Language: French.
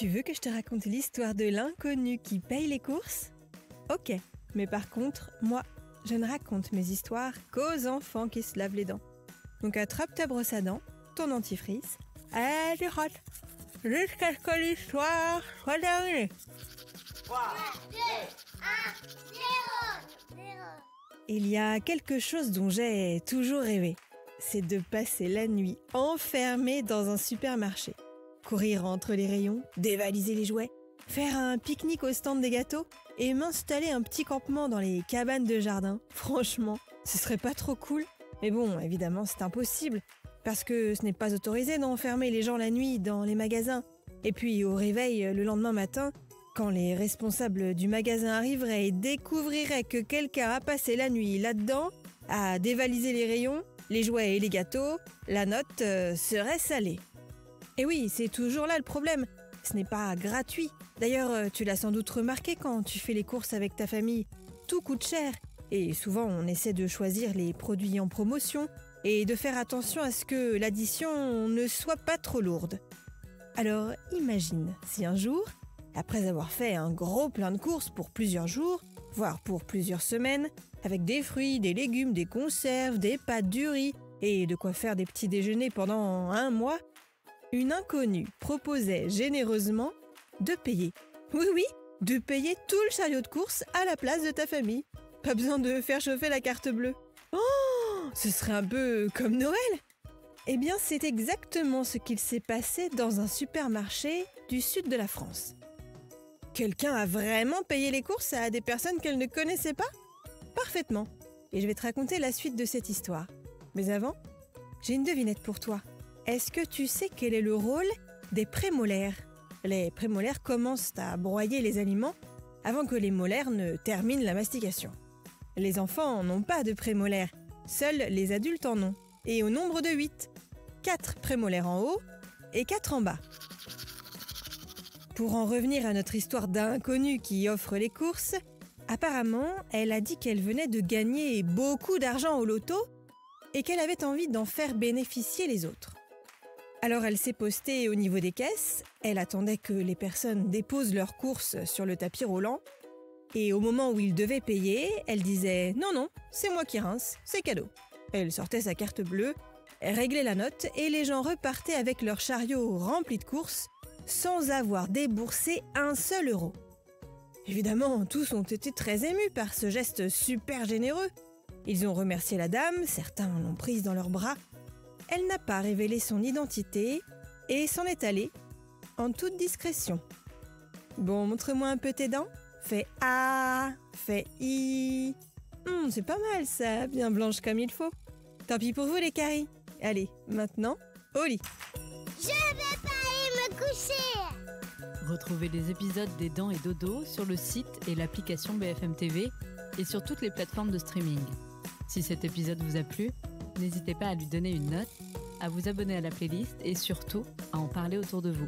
Tu veux que je te raconte l'histoire de l'inconnu qui paye les courses? Ok, mais par contre, moi, je ne raconte mes histoires qu'aux enfants qui se lavent les dents. Donc attrape ta brosse à dents, ton dentifrice, et tu rotes, jusqu'à ce que l'histoire soit terminée. 3, 2, 1, 0. Il y a quelque chose dont j'ai toujours rêvé. C'est de passer la nuit enfermée dans un supermarché. Courir entre les rayons, dévaliser les jouets, faire un pique-nique au stand des gâteaux et m'installer un petit campement dans les cabanes de jardin. Franchement, ce serait pas trop cool? Mais bon, évidemment, c'est impossible. Parce que ce n'est pas autorisé d'enfermer les gens la nuit dans les magasins. Et puis au réveil, le lendemain matin, quand les responsables du magasin arriveraient et découvriraient que quelqu'un a passé la nuit là-dedans, à dévaliser les rayons, les jouets et les gâteaux, la note serait salée. Et oui, c'est toujours là le problème. Ce n'est pas gratuit. D'ailleurs, tu l'as sans doute remarqué quand tu fais les courses avec ta famille. Tout coûte cher. Et souvent, on essaie de choisir les produits en promotion et de faire attention à ce que l'addition ne soit pas trop lourde. Alors, imagine si un jour, après avoir fait un gros plein de courses pour plusieurs jours, voire pour plusieurs semaines, avec des fruits, des légumes, des conserves, des pâtes, du riz et de quoi faire des petits déjeuners pendant un mois, une inconnue proposait généreusement de payer. Oui, de payer tout le chariot de course à la place de ta famille. Pas besoin de faire chauffer la carte bleue. Oh, ce serait un peu comme Noël. Eh bien, c'est exactement ce qu'il s'est passé dans un supermarché du sud de la France. Quelqu'un a vraiment payé les courses à des personnes qu'elle ne connaissait pas? Parfaitement. Et je vais te raconter la suite de cette histoire. Mais avant, j'ai une devinette pour toi. Est-ce que tu sais quel est le rôle des prémolaires? Les prémolaires commencent à broyer les aliments avant que les molaires ne terminent la mastication. Les enfants n'ont pas de prémolaires, seuls les adultes en ont. Et au nombre de 8, 4 prémolaires en haut et 4 en bas. Pour en revenir à notre histoire d'inconnu qui offre les courses, apparemment, elle a dit qu'elle venait de gagner beaucoup d'argent au loto et qu'elle avait envie d'en faire bénéficier les autres. Alors elle s'est postée au niveau des caisses, elle attendait que les personnes déposent leurs courses sur le tapis roulant, et au moment où ils devaient payer, elle disait « Non, c'est moi qui rince, c'est cadeau ». Elle sortait sa carte bleue, elle réglait la note, et les gens repartaient avec leur chariot rempli de courses, sans avoir déboursé un seul euro. Évidemment, tous ont été très émus par ce geste super généreux. Ils ont remercié la dame, certains l'ont prise dans leurs bras. Elle n'a pas révélé son identité et s'en est allée en toute discrétion. Bon, montre-moi un peu tes dents. Fais A, fais I. C'est pas mal ça, bien blanche comme il faut. Tant pis pour vous les caries. Allez, maintenant, au lit. Je vais pas aller me coucher. Retrouvez les épisodes des Dents et Dodo sur le site et l'application BFM TV et sur toutes les plateformes de streaming. Si cet épisode vous a plu, n'hésitez pas à lui donner une note, à vous abonner à la playlist et surtout à en parler autour de vous.